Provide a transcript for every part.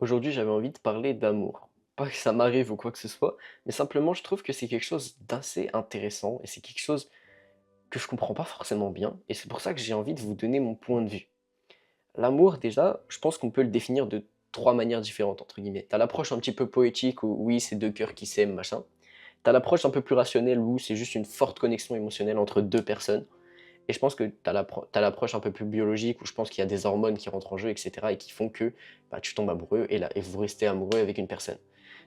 Aujourd'hui, j'avais envie de parler d'amour. Pas que ça m'arrive ou quoi que ce soit, mais simplement je trouve que c'est quelque chose d'assez intéressant et c'est quelque chose que je comprends pas forcément bien et c'est pour ça que j'ai envie de vous donner mon point de vue. L'amour, déjà, je pense qu'on peut le définir de trois manières différentes, entre guillemets. T'as l'approche un petit peu poétique où oui, c'est deux cœurs qui s'aiment, machin. T'as l'approche un peu plus rationnelle où c'est juste une forte connexion émotionnelle entre deux personnes. Et je pense que tu as l'approche un peu plus biologique où je pense qu'il y a des hormones qui rentrent en jeu, etc. et qui font que bah, tu tombes amoureux et, là, et vous restez amoureux avec une personne.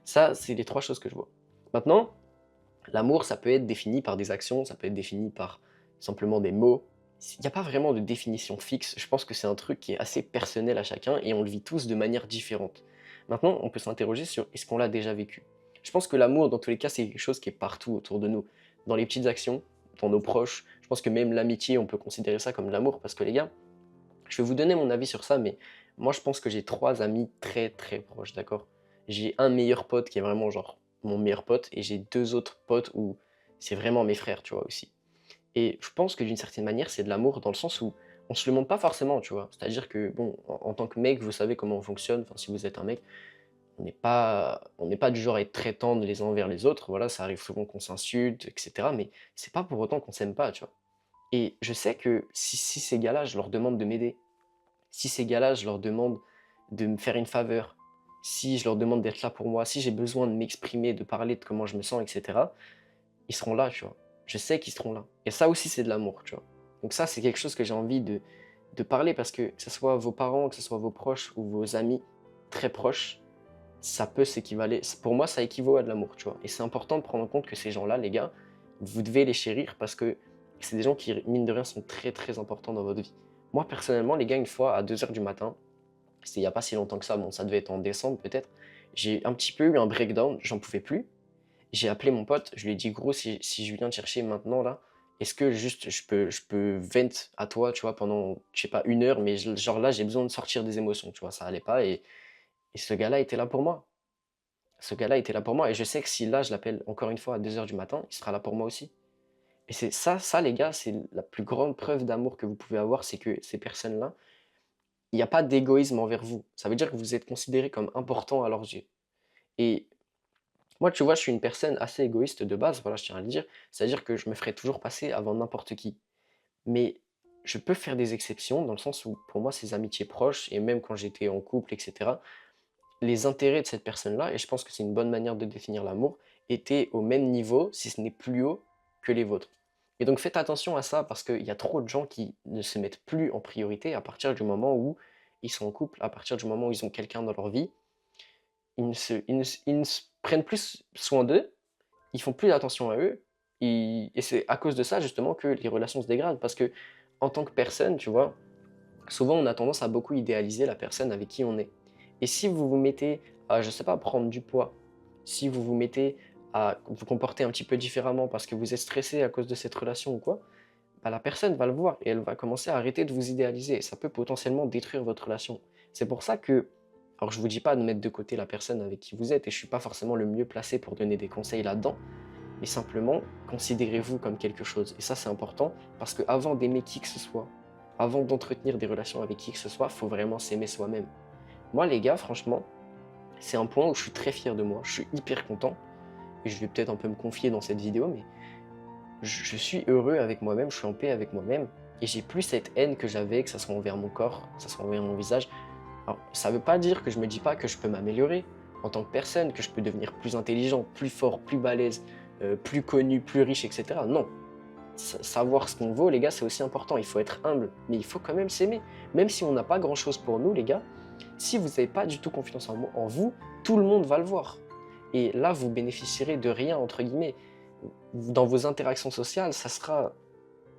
Ça, c'est les trois choses que je vois. Maintenant, l'amour, ça peut être défini par des actions, ça peut être défini par simplement des mots. Il n'y a pas vraiment de définition fixe. Je pense que c'est un truc qui est assez personnel à chacun et on le vit tous de manière différente. Maintenant, on peut s'interroger sur est-ce qu'on l'a déjà vécu. Je pense que l'amour, dans tous les cas, c'est quelque chose qui est partout autour de nous. Dans les petites actions, dans nos proches. Je pense que même l'amitié, on peut considérer ça comme de l'amour parce que les gars, je vais vous donner mon avis sur ça, mais moi je pense que j'ai trois amis très très proches, d'accord? J'ai un meilleur pote qui est vraiment genre mon meilleur pote et j'ai deux autres potes où c'est vraiment mes frères, tu vois aussi. Et je pense que d'une certaine manière, c'est de l'amour dans le sens où on se le montre pas forcément, tu vois. C'est-à-dire que bon, en tant que mec, vous savez comment on fonctionne. Enfin, si vous êtes un mec, on n'est pas du genre à être très tendre les uns envers les autres. Voilà, ça arrive souvent qu'on s'insulte, etc. Mais c'est pas pour autant qu'on s'aime pas, tu vois. Et je sais que si ces gars-là, je leur demande de m'aider, si ces gars-là, je leur demande de me faire une faveur, si je leur demande d'être là pour moi, si j'ai besoin de m'exprimer, de parler de comment je me sens, etc., ils seront là, tu vois. Je sais qu'ils seront là. Et ça aussi, c'est de l'amour, tu vois. Donc ça, c'est quelque chose que j'ai envie de parler parce que ce soit vos parents, que ce soit vos proches ou vos amis très proches, ça peut s'équivaler. Pour moi, ça équivaut à de l'amour, tu vois. Et c'est important de prendre en compte que ces gens-là, les gars, vous devez les chérir parce que c'est des gens qui, mine de rien, sont très très importants dans votre vie. Moi, personnellement, les gars, une fois à 2 heures du matin, c'était il n'y a pas si longtemps que ça, bon, ça devait être en décembre peut-être, j'ai un petit peu eu un breakdown, j'en pouvais plus. J'ai appelé mon pote, je lui ai dit, gros, si je viens te chercher maintenant, là, est-ce que juste je peux vent à toi, tu vois, pendant, je sais pas, 1 heure, mais genre là, j'ai besoin de sortir des émotions, tu vois, ça allait pas et ce gars-là était là pour moi. Ce gars-là était là pour moi et je sais que si là, je l'appelle encore une fois à 2 heures du matin, il sera là pour moi aussi. Et c'est ça les gars, c'est la plus grande preuve d'amour que vous pouvez avoir, c'est que ces personnes-là, il n'y a pas d'égoïsme envers vous. Ça veut dire que vous êtes considéré comme important à leurs yeux. Et moi, tu vois, je suis une personne assez égoïste de base, voilà, je tiens à le dire. C'est-à-dire que je me ferai toujours passer avant n'importe qui. Mais je peux faire des exceptions dans le sens où, pour moi, ces amitiés proches, et même quand j'étais en couple, etc., les intérêts de cette personne-là, et je pense que c'est une bonne manière de définir l'amour, étaient au même niveau, si ce n'est plus haut, que les vôtres. Et donc faites attention à ça, parce qu'il y a trop de gens qui ne se mettent plus en priorité à partir du moment où ils sont en couple, à partir du moment où ils ont quelqu'un dans leur vie, ils ne se prennent plus soin d'eux, ils font plus attention à eux, et c'est à cause de ça justement que les relations se dégradent, parce que en tant que personne, tu vois, souvent on a tendance à beaucoup idéaliser la personne avec qui on est. Et si vous vous mettez à, je sais pas, prendre du poids, si vous vous mettez à vous comporter un petit peu différemment parce que vous êtes stressé à cause de cette relation ou quoi, bah, la personne va le voir et elle va commencer à arrêter de vous idéaliser. Et ça peut potentiellement détruire votre relation. C'est pour ça que, alors je vous dis pas de mettre de côté la personne avec qui vous êtes, et je suis pas forcément le mieux placé pour donner des conseils là-dedans, mais simplement considérez-vous comme quelque chose. Et ça c'est important parce que avant d'aimer qui que ce soit, avant d'entretenir des relations avec qui que ce soit, faut vraiment s'aimer soi-même. Moi les gars, franchement, c'est un point où je suis très fier de moi, je suis hyper content, et je vais peut-être un peu me confier dans cette vidéo, mais je suis heureux avec moi-même, je suis en paix avec moi-même, et j'ai plus cette haine que j'avais, que ça soit envers mon corps, que ça soit envers mon visage. Alors, ça veut pas dire que je me dis pas que je peux m'améliorer en tant que personne, que je peux devenir plus intelligent, plus fort, plus balèze, plus connu, plus riche, etc. Non. Savoir ce qu'on vaut, les gars, c'est aussi important. Il faut être humble, mais il faut quand même s'aimer. Même si on n'a pas grand-chose pour nous, les gars, si vous n'avez pas du tout confiance en vous, tout le monde va le voir. Et là, vous bénéficierez de rien, entre guillemets. Dans vos interactions sociales, ça sera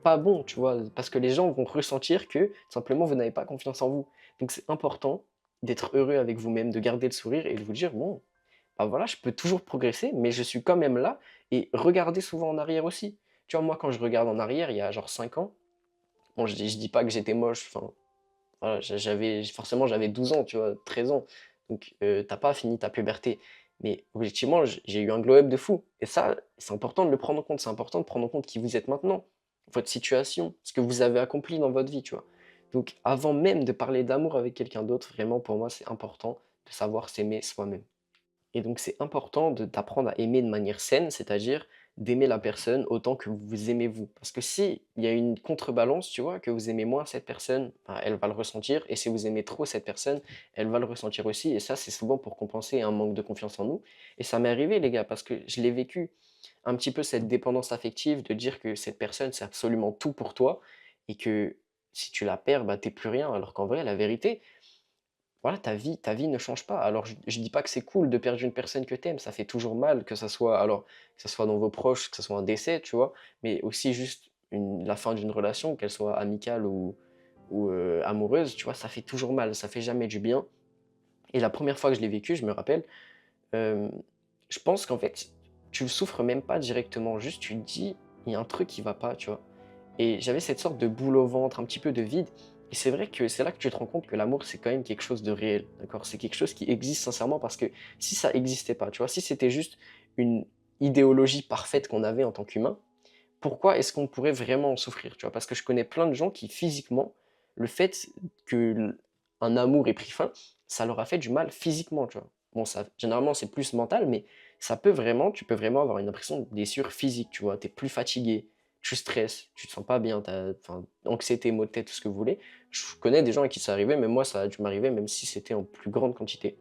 pas bon, tu vois, parce que les gens vont ressentir que simplement vous n'avez pas confiance en vous. Donc c'est important d'être heureux avec vous-même, de garder le sourire et de vous dire bon, bah voilà, je peux toujours progresser, mais je suis quand même là, et regardez souvent en arrière aussi. Tu vois, moi quand je regarde en arrière, il y a genre 5 ans, bon, je dis pas que j'étais moche, enfin voilà, j'avais 12 ans, tu vois, 13 ans. Donc tu pas fini ta puberté. Mais objectivement, j'ai eu un glow up de fou. Et ça, c'est important de le prendre en compte. C'est important de prendre en compte qui vous êtes maintenant, votre situation, ce que vous avez accompli dans votre vie, tu vois. Donc avant même de parler d'amour avec quelqu'un d'autre, vraiment pour moi, c'est important de savoir s'aimer soi-même. Et donc c'est important d'apprendre à aimer de manière saine, c'est-à-dire d'aimer la personne autant que vous vous aimez vous. Parce que si il y a une contrebalance, tu vois, que vous aimez moins cette personne, ben, elle va le ressentir, et si vous aimez trop cette personne, elle va le ressentir aussi, et ça c'est souvent pour compenser un manque de confiance en nous. Et ça m'est arrivé les gars, parce que je l'ai vécu, un petit peu cette dépendance affective, de dire que cette personne c'est absolument tout pour toi, et que si tu la perds, bah t'es plus rien, alors qu'en vrai la vérité, voilà, ta vie ne change pas. Alors je dis pas que c'est cool de perdre une personne que tu aimes, ça fait toujours mal, que ça soit alors que ça soit dans vos proches, que ça soit un décès, tu vois? Mais aussi juste la fin d'une relation, qu'elle soit amicale ou amoureuse, tu vois? Ça fait toujours mal, ça fait jamais du bien. Et la première fois que je l'ai vécu, je me rappelle, hem, je pense qu'en fait, tu le souffres même pas directement, juste tu te dis: «Il y a un truc qui va pas», tu vois? Et j'avais cette sorte de boule au ventre, un petit peu de vide. Et c'est vrai que c'est là que tu te rends compte que l'amour, c'est quand même quelque chose de réel, d'accord? C'est quelque chose qui existe sincèrement parce que si ça existait pas, tu vois, si c'était juste une idéologie parfaite qu'on avait en tant qu'humain, pourquoi est-ce qu'on pourrait vraiment en souffrir, tu vois? Parce que je connais plein de gens qui physiquement, le fait que un amour ait pris fin, ça leur a fait du mal physiquement, tu vois? Bon, ça, généralement, c'est plus mental, mais tu peux vraiment avoir une impression de blessure physique, tu vois? Tu es plus fatigué, tu stresses, tu te sens pas bien, tu enfin, anxiété, maux de tête, tout ce que vous voulez. Je connais des gens à qui ça arrivait, mais moi, ça a dû m'arriver, même si c'était en plus grande quantité.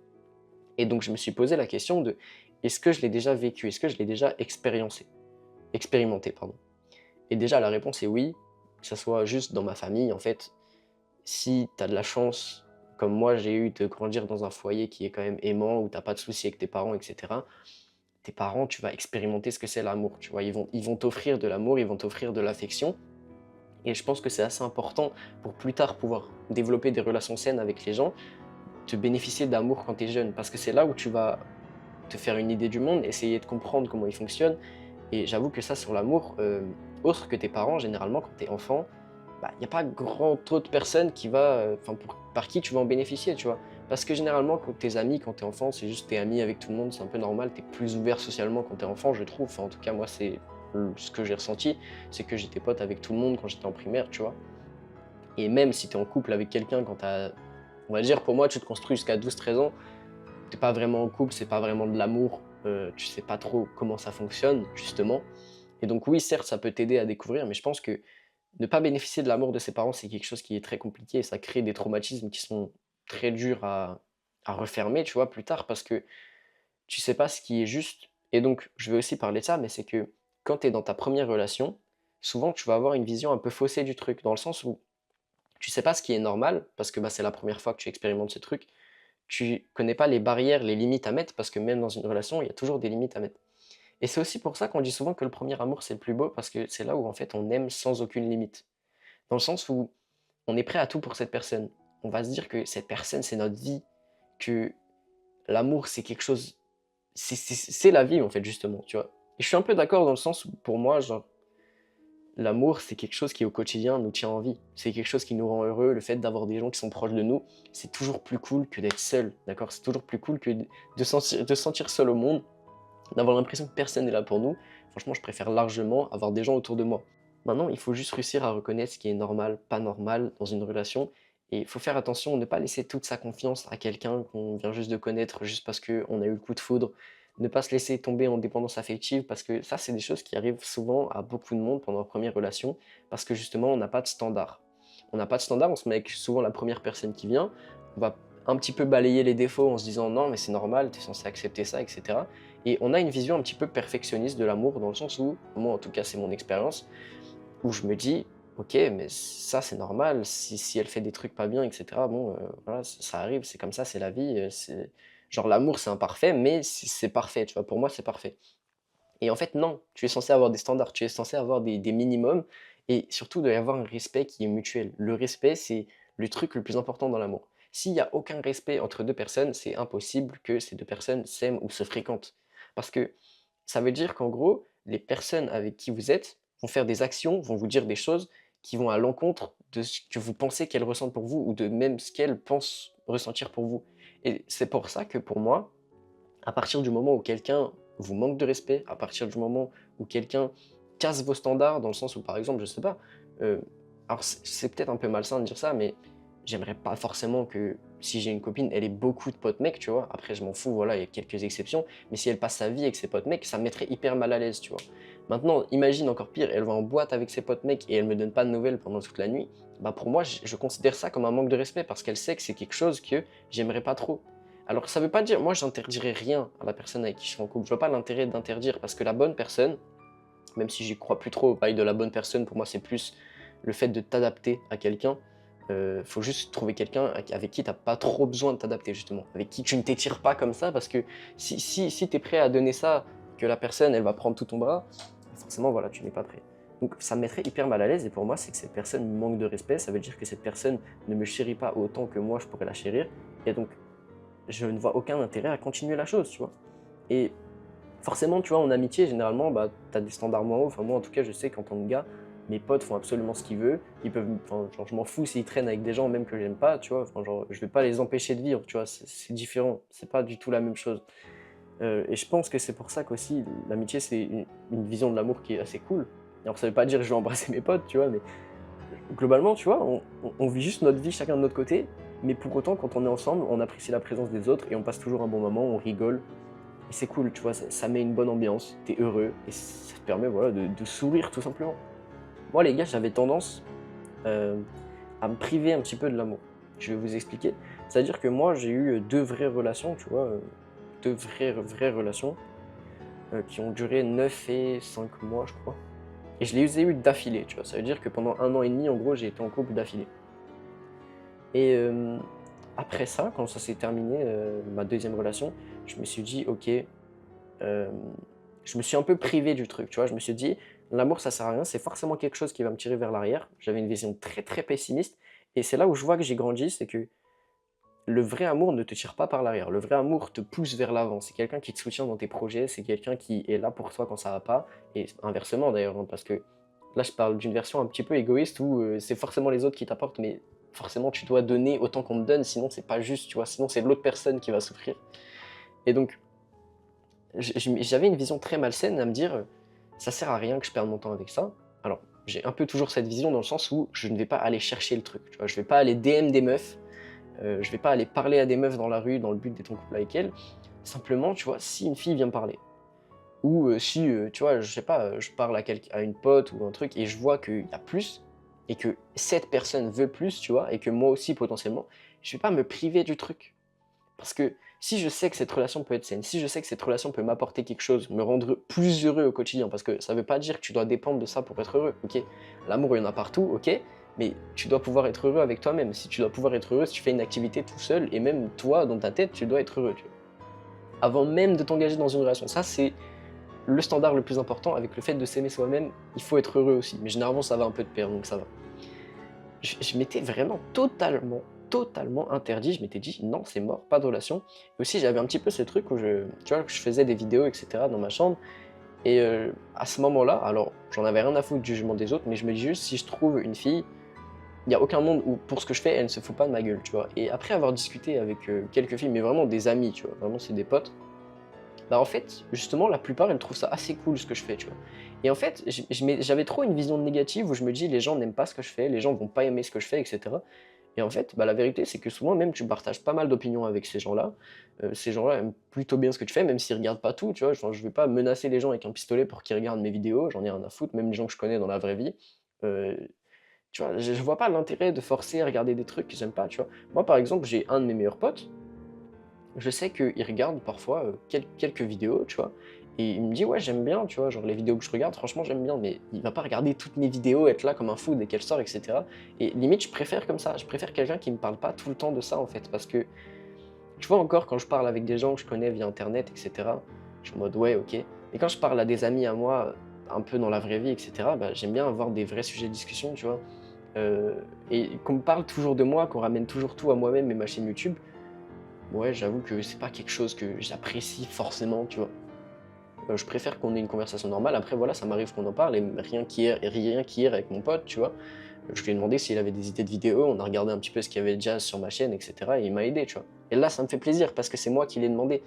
Et donc, je me suis posé la question de: «Est-ce que je l'ai déjà vécu? Est-ce que je l'ai déjà expérimenté, pardon?» Et déjà, la réponse est oui, que ça soit juste dans ma famille. En fait, si tu as de la chance, comme moi j'ai eu, de grandir dans un foyer qui est quand même aimant, où tu pas de soucis avec tes parents, et cetera, tes parents, tu vas expérimenter ce que c'est l'amour, tu vois? Ils vont t'offrir de l'amour, ils vont t'offrir de l'affection, et je pense que c'est assez important pour plus tard pouvoir développer des relations saines avec les gens, de bénéficier d'amour quand tu es jeune. Parce que c'est là où tu vas te faire une idée du monde, essayer de comprendre comment il fonctionne. Et j'avoue que ça, sur l'amour, autre que tes parents, généralement, quand tu es enfant, bah, il y a pas grand autre personne qui va, enfin, par qui tu vas en bénéficier, tu vois? Parce que généralement, quand tes amis, quand tu es enfant, c'est juste tu es ami avec tout le monde, c'est un peu normal, tu es plus ouvert socialement quand tu es enfant, je trouve. Enfin, en tout cas, moi, c'est, ce que j'ai ressenti, c'est que j'étais pote avec tout le monde quand j'étais en primaire, tu vois? Et même si tu es en couple avec quelqu'un quand tu as, on va dire, pour moi, tu te construis jusqu'à 12 13 ans, tu pas vraiment en couple, c'est pas vraiment de l'amour, tu sais pas trop comment ça fonctionne, justement. Et donc oui, certes, ça peut t'aider à découvrir, mais je pense que ne pas bénéficier de l'amour de ses parents, c'est quelque chose qui est très compliqué, et ça crée des traumatismes qui sont très durs à refermer, tu vois, plus tard, parce que tu sais pas ce qui est juste. Et donc, je vais aussi parler de ça, mais c'est que quand tu es dans ta première relation, souvent tu vas avoir une vision un peu faussée du truc, dans le sens où tu sais pas ce qui est normal, parce que bah, c'est la première fois que tu expérimentes ce truc. Tu connais pas les barrières, les limites à mettre, parce que même dans une relation, il y a toujours des limites à mettre. Et c'est aussi pour ça qu'on dit souvent que le premier amour, c'est le plus beau, parce que c'est là où en fait on aime sans aucune limite. Dans le sens où on est prêt à tout pour cette personne. On va se dire que cette personne, c'est notre vie, que l'amour, c'est quelque chose, c'est la vie en fait, justement, tu vois. Et je suis un peu d'accord dans le sens où pour moi, genre, l'amour, c'est quelque chose qui au quotidien nous tient en vie. C'est quelque chose qui nous rend heureux. Le fait d'avoir des gens qui sont proches de nous, c'est toujours plus cool que d'être seul, d'accord? C'est toujours plus cool que de se sentir seul au monde, d'avoir l'impression que personne n'est là pour nous. Franchement, je préfère largement avoir des gens autour de moi. Maintenant, il faut juste réussir à reconnaître ce qui est normal, pas normal dans une relation. Et il faut faire attention, ne pas laisser toute sa confiance à quelqu'un qu'on vient juste de connaître, juste parce qu'on a eu le coup de foudre. Ne pas se laisser tomber en dépendance affective, parce que ça, c'est des choses qui arrivent souvent à beaucoup de monde pendant leur première relation, parce que justement, on n'a pas de standard. On n'a pas de standard, on se met avec souvent la première personne qui vient, on va un petit peu balayer les défauts en se disant non, mais c'est normal, tu es censé accepter ça, etc. Et on a une vision un petit peu perfectionniste de l'amour, dans le sens où, moi en tout cas, c'est mon expérience, où je me dis: «OK, mais ça, c'est normal, si elle fait des trucs pas bien, et cetera, bon, voilà, ça arrive, c'est comme ça, c'est la vie, c'est genre l'amour, c'est imparfait, mais c'est parfait», tu vois? Pour moi, c'est parfait. Et en fait, non, tu es censé avoir des standards, tu es censé avoir des minimums, et surtout, il doit y avoir un respect qui est mutuel. Le respect, c'est le truc le plus important dans l'amour. S'il y a aucun respect entre 2 personnes, c'est impossible que ces 2 personnes s'aiment ou se fréquentent. Parce que ça veut dire qu'en gros, les personnes avec qui vous êtes vont faire des actions, vont vous dire des choses qui vont à l'encontre de ce que vous pensez qu'elles ressentent pour vous, ou de même ce qu'elles pensent ressentir pour vous. Et c'est pour ça que pour moi, à partir du moment où quelqu'un vous manque de respect, à partir du moment où quelqu'un casse vos standards, dans le sens où, par exemple, je sais pas, alors c'est peut-être un peu malsain de dire ça, mais j'aimerais pas forcément que si j'ai une copine, elle ait beaucoup de potes mecs, tu vois. Après, je m'en fous, voilà, il y a quelques exceptions. Mais si elle passe sa vie avec ses potes mecs, ça me mettrait hyper mal à l'aise, tu vois. Maintenant, imagine encore pire, elle va en boîte avec ses potes mecs et elle me donne pas de nouvelles pendant toute la nuit. Bah pour moi, je considère ça comme un manque de respect parce qu'elle sait que c'est quelque chose que j'aimerais pas trop. Alors ça veut pas dire, moi j'interdirais rien à la personne avec qui je suis en couple. Je vois pas l'intérêt d'interdire parce que la bonne personne, même si j'y crois plus trop au bail de la bonne personne, pour moi c'est plus le fait de t'adapter à quelqu'un. Faut juste trouver quelqu'un avec qui t'as pas trop besoin de t'adapter justement, avec qui tu ne t'étires pas comme ça, parce que si t'es prêt à donner ça, que la personne elle va prendre tout ton bras, forcément voilà, tu n'es pas prêt. Donc ça me mettrait hyper mal à l'aise et pour moi c'est que cette personne me manque de respect, ça veut dire que cette personne ne me chérit pas autant que moi je pourrais la chérir, et donc je ne vois aucun intérêt à continuer la chose, tu vois. Et forcément, tu vois, en amitié, généralement, bah, tu as des standards moins hauts. Enfin, moi, en tout cas, je sais qu'en tant que gars, mes potes font absolument ce qu'ils veulent. Ils peuvent, enfin, genre, je m'en fous s'ils traînent avec des gens même que j'aime pas, tu vois. Enfin, genre, je vais pas les empêcher de vivre, tu vois. C'est différent. C'est pas du tout la même chose. Et je pense que c'est pour ça qu'aussi, l'amitié, c'est une vision de l'amour qui est assez cool. Alors, ça veut pas dire que je vais embrasser mes potes, tu vois, mais globalement, tu vois, on vit juste notre vie chacun de notre côté. Mais pour autant, quand on est ensemble, on apprécie la présence des autres et on passe toujours un bon moment, on rigole. Et c'est cool, tu vois, ça met une bonne ambiance, t'es heureux, et ça te permet voilà, de sourire tout simplement. Moi les gars, j'avais tendance euh, à me priver un petit peu de l'amour. Je vais vous expliquer. C'est-à-dire que moi j'ai eu deux vraies relations, tu vois, deux vraies relations qui ont duré 9 et 5 mois je crois. Et je les ai eues d'affilée, tu vois. Ça veut dire que pendant 1 an et demi, en gros, j'ai été en couple d'affilée. Et après ça, quand ça s'est terminé, ma deuxième relation, je me suis dit, ok, euh, je me suis un peu privé du truc, tu vois. Je me suis dit, l'amour, ça sert à rien, c'est forcément quelque chose qui va me tirer vers l'arrière. J'avais une vision très très pessimiste. Et c'est là où je vois que j'ai grandi, c'est que le vrai amour ne te tire pas par l'arrière. Le vrai amour te pousse vers l'avant. C'est quelqu'un qui te soutient dans tes projets, c'est quelqu'un qui est là pour toi quand ça va pas. Et inversement d'ailleurs, hein, parce que là je parle d'une version un petit peu égoïste où c'est forcément les autres qui t'apportent, mais forcément tu dois donner autant qu'on te donne, sinon c'est pas juste, tu vois. Sinon c'est l'autre personne qui va souffrir. Et donc j'avais une vision très malsaine à me dire, ça sert à rien que je perde mon temps avec ça. Alors, j'ai un peu toujours cette vision dans le sens où je ne vais pas aller chercher le truc, tu vois. Je vais pas aller DM des meufs, je vais pas aller parler à des meufs dans la rue dans le but d'être en couple avec elles. Simplement, tu vois, si une fille vient me parler, ou si, tu vois, je sais pas, je parle à une pote ou un truc et je vois qu'il y a plus, et que cette personne veut plus, tu vois, et que moi aussi potentiellement, je vais pas me priver du truc. Parce que si je sais que cette relation peut être saine, si je sais que cette relation peut m'apporter quelque chose, me rendre plus heureux au quotidien, parce que ça veut pas dire que tu dois dépendre de ça pour être heureux, ok? L'amour, il y en a partout, ok? Mais tu dois pouvoir être heureux avec toi-même. Si tu dois pouvoir être heureux, si tu fais une activité tout seul, et même toi, dans ta tête, tu dois être heureux, tu vois. Avant même de t'engager dans une relation. Ça, c'est le standard le plus important. Avec le fait de s'aimer soi-même, il faut être heureux aussi. Mais généralement, ça va un peu de pair, donc ça va. Je m'étais vraiment totalement interdit. Je m'étais dit non, c'est mort, pas de relation. Et aussi, j'avais un petit peu ce truc où tu vois, que je faisais des vidéos, etc. dans ma chambre. Et à ce moment-là, alors j'en avais rien à foutre du jugement des autres, mais je me dis juste si je trouve une fille, il n'y a aucun monde où pour ce que je fais, elle ne se fout pas de ma gueule, tu vois. Et après avoir discuté avec quelques filles, mais vraiment des amis, tu vois, vraiment c'est des potes, bah en fait, justement, la plupart, elles trouvent ça assez cool ce que je fais, tu vois. Et en fait, j'avais trop une vision négative où je me dis les gens n'aiment pas ce que je fais, les gens vont pas aimer ce que je fais, etc. Et en fait, bah, la vérité, c'est que souvent, même tu partages pas mal d'opinions avec ces gens-là. Ces gens-là aiment plutôt bien ce que tu fais, même s'ils regardent pas tout, tu vois. Genre, je vais pas menacer les gens avec un pistolet pour qu'ils regardent mes vidéos, j'en ai rien à foutre, même les gens que je connais dans la vraie vie. Euh, Tu vois, je vois pas l'intérêt de forcer à regarder des trucs que j'aime pas, tu vois. Moi, par exemple, j'ai un de mes meilleurs potes, je sais qu'il regarde parfois quelques vidéos, tu vois, et il me dit ouais j'aime bien, tu vois, genre les vidéos que je regarde, franchement j'aime bien, mais il va pas regarder toutes mes vidéos, être là comme un fou dès qu'elles sortent, etc. Et limite je préfère comme ça, je préfère quelqu'un qui me parle pas tout le temps de ça en fait, parce que tu vois encore quand je parle avec des gens que je connais via internet, etc., je suis en mode ouais ok, mais quand je parle à des amis à moi, un peu dans la vraie vie, etc., bah, j'aime bien avoir des vrais sujets de discussion, tu vois. Et qu'on me parle toujours de moi, qu'on ramène toujours tout à moi-même et ma chaîne YouTube, ouais, j'avoue que c'est pas quelque chose que j'apprécie forcément, tu vois. Je préfère qu'on ait une conversation normale. Après, voilà, ça m'arrive qu'on en parle, et rien qu'hier avec mon pote, tu vois. Je lui ai demandé s'il avait des idées de vidéos, on a regardé un petit peu ce qu'il y avait déjà sur ma chaîne, etc. Et il m'a aidé, tu vois. Et là, ça me fait plaisir parce que c'est moi qui l'ai demandé.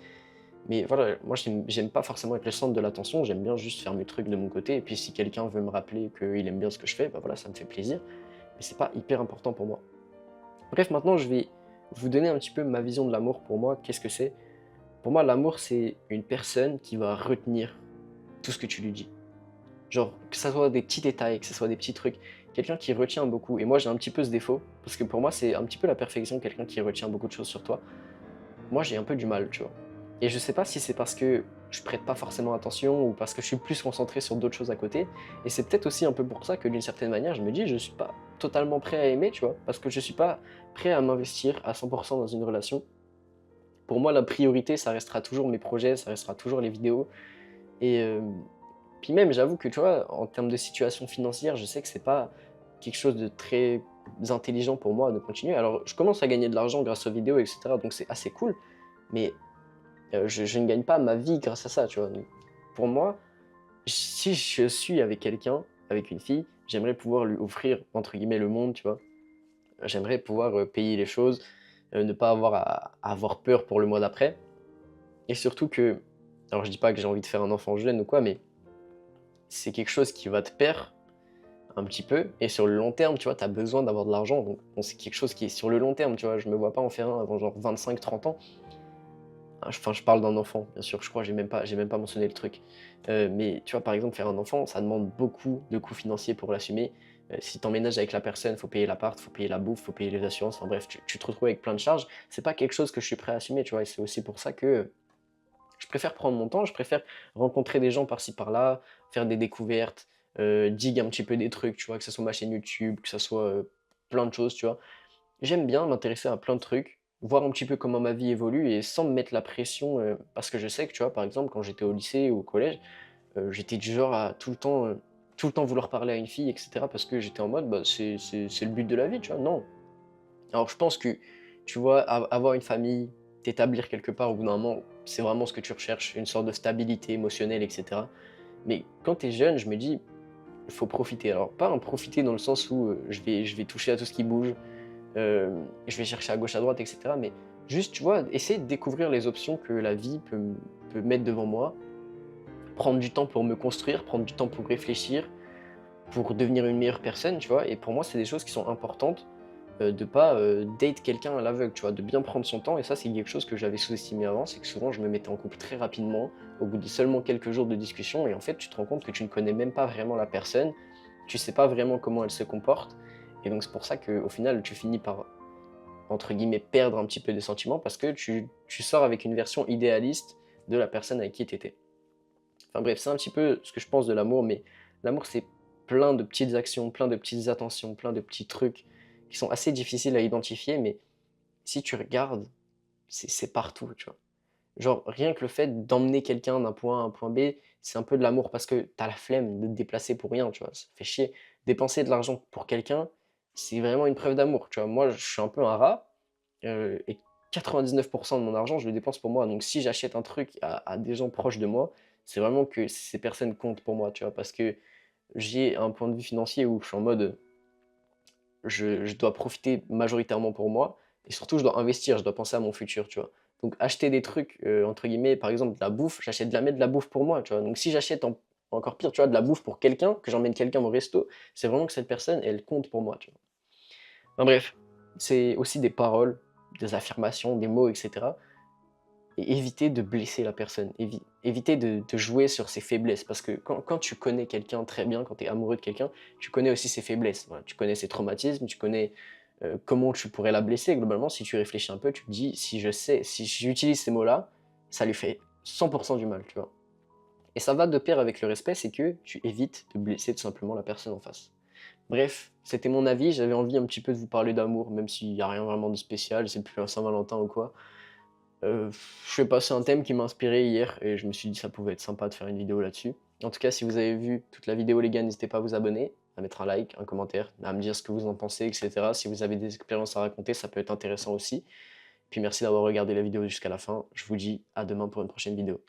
Mais voilà, moi, j'aime pas forcément être le centre de l'attention, j'aime bien juste faire mes trucs de mon côté. Et puis, si quelqu'un veut me rappeler qu'il aime bien ce que je fais, bah voilà, ça me fait plaisir. Mais c'est pas hyper important pour moi. Bref, maintenant, je vais vous donner un petit peu ma vision de l'amour pour moi. Qu'est-ce que c'est? Pour moi, l'amour, c'est une personne qui va retenir tout ce que tu lui dis. Genre, que ça soit des petits détails, que ce soit des petits trucs. Quelqu'un qui retient beaucoup. Et moi, j'ai un petit peu ce défaut, parce que pour moi, c'est un petit peu la perfection, quelqu'un qui retient beaucoup de choses sur toi. Moi, j'ai un peu du mal, tu vois. Et je sais pas si c'est parce que je prête pas forcément attention ou parce que je suis plus concentré sur d'autres choses à côté. Et c'est peut-être aussi un peu pour ça que d'une certaine manière, je me dis, je suis pas totalement prêt à aimer, tu vois, parce que je suis pas prêt à m'investir à 100% dans une relation. Pour moi, la priorité, ça restera toujours mes projets, ça restera toujours les vidéos. Et puis même, j'avoue que, tu vois, en termes de situation financière, je sais que c'est pas quelque chose de très intelligent pour moi de continuer. Alors, je commence à gagner de l'argent grâce aux vidéos, etc. Donc c'est assez cool. Mais je ne gagne pas ma vie grâce à ça, tu vois? Donc pour moi, si je suis avec quelqu'un, avec une fille, j'aimerais pouvoir lui offrir entre guillemets «le monde», tu vois? J'aimerais pouvoir, payer les choses, ne pas avoir à avoir peur pour le mois d'après et surtout que alors je dis pas que j'ai envie de faire un enfant jeune ou quoi, mais c'est quelque chose qui va te perdre un petit peu et sur le long terme, tu vois, tu as besoin d'avoir de l'argent donc bon, c'est quelque chose qui est sur le long terme, tu vois? Je me vois pas en faire un avant genre 25-30 ans. Ah, enfin, je parle d'un enfant, bien sûr, je crois, j'ai même pas mentionné le truc. Mais tu vois, par exemple, faire un enfant, ça demande beaucoup de coûts financiers pour l'assumer. Si tu emménages avec la personne, faut payer l'appart, faut payer la bouffe, faut payer les assurances, enfin bref, tu te retrouves avec plein de charges. C'est pas quelque chose que je suis prêt à assumer, tu vois? Et c'est aussi pour ça que je préfère prendre mon temps, je préfère rencontrer des gens par-ci par-là, faire des découvertes, dig un petit peu des trucs, tu vois? Que ce soit ma chaîne YouTube, que ça soit, plein de choses, tu vois? J'aime bien m'intéresser à plein de trucs, voir un petit peu comment ma vie évolue et sans me mettre la pression, parce que je sais que, tu vois, par exemple, quand j'étais au lycée ou au collège, j'étais du genre à tout le temps vouloir parler à une fille et cetera parce que j'étais en mode, bah, c'est le but de la vie, tu vois? Non. Alors je pense que, tu vois, avoir une famille, t'établir quelque part au bout d'un moment, c'est vraiment ce que tu recherches, une sorte de stabilité émotionnelle et cetera. Mais quand tu es jeune, je me dis: «Il faut profiter». Alors pas en profiter dans le sens où, je vais toucher à tout ce qui bouge, je vais chercher à gauche, à droite et cetera, mais juste, tu vois, essayer de découvrir les options que la vie peut mettre devant moi, prendre du temps pour me construire, prendre du temps pour réfléchir, pour devenir une meilleure personne, tu vois? Et pour moi, c'est des choses qui sont importantes, de pas, date quelqu'un à l'aveugle, tu vois? De bien prendre son temps et ça, c'est quelque chose que j'avais sous-estimé avant, c'est que souvent je me mettais en couple très rapidement, au bout de seulement quelques jours de discussion et en fait, tu te rends compte que tu ne connais même pas vraiment la personne, tu sais pas vraiment comment elle se comporte et donc c'est pour ça qu'au final, tu finis par entre guillemets, «perdre» un petit peu des sentiments parce que tu sors avec une version idéaliste de la personne avec qui tu étais. Enfin bref, c'est un petit peu ce que je pense de l'amour, mais l'amour, c'est plein de petites actions, plein de petites attentions, plein de petits trucs qui sont assez difficiles à identifier, mais si tu regardes, c'est partout, tu vois? Genre, rien que le fait d'emmener quelqu'un d'un point A à un point B, c'est un peu de l'amour parce que tu as la flemme de te déplacer pour rien, tu vois? Ça fait chier. Dépenser de l'argent pour quelqu'un, c'est vraiment une preuve d'amour, tu vois? Moi, je suis un peu un rat, et 99 de mon argent, je le dépense pour moi. Donc si j'achète un truc à des gens proches de moi, c'est vraiment que ces personnes comptent pour moi, tu vois? Parce que j'ai un point de vue financier où je suis en mode, je dois profiter majoritairement pour moi et surtout je dois investir, je dois penser à mon futur, tu vois? Donc acheter des trucs, entre guillemets, par exemple de la bouffe, j'achète jamais de la bouffe pour moi, tu vois? Donc si j'achète encore pire, tu vois, de la bouffe pour quelqu'un, que j'emmène quelqu'un au resto, c'est vraiment que cette personne, elle compte pour moi, tu vois? Enfin bref, c'est aussi des paroles, des affirmations, des mots et cetera et éviter de blesser la personne, éviter de jouer sur ses faiblesses parce que quand tu connais quelqu'un très bien, quand tu es amoureux de quelqu'un, tu connais aussi ses faiblesses, voilà. Tu connais ses traumatismes, tu connais, comment tu pourrais la blesser. Globalement, si tu réfléchis un peu, tu te dis: si j'utilise ces mots-là, ça lui fait 100 du mal», tu vois? Et ça va de pair avec le respect, c'est que tu évites de blesser tout simplement la personne en face. Bref, c'était mon avis, j'avais envie un petit peu de vous parler d'amour, même s'il y a rien vraiment de spécial, c'est plus un Saint-Valentin ou quoi. Je sais pas, c'est un thème qui m'a inspiré hier et je me suis dit: «Ça pouvait être sympa de faire une vidéo là-dessus». En tout cas, si vous avez vu toute la vidéo les gars, n'hésitez pas à vous abonner, à mettre un like, un commentaire, à me dire ce que vous en pensez et cetera. Si vous avez des expériences à raconter, ça peut être intéressant aussi. Puis merci d'avoir regardé la vidéo jusqu'à la fin. Je vous dis à demain pour une prochaine vidéo.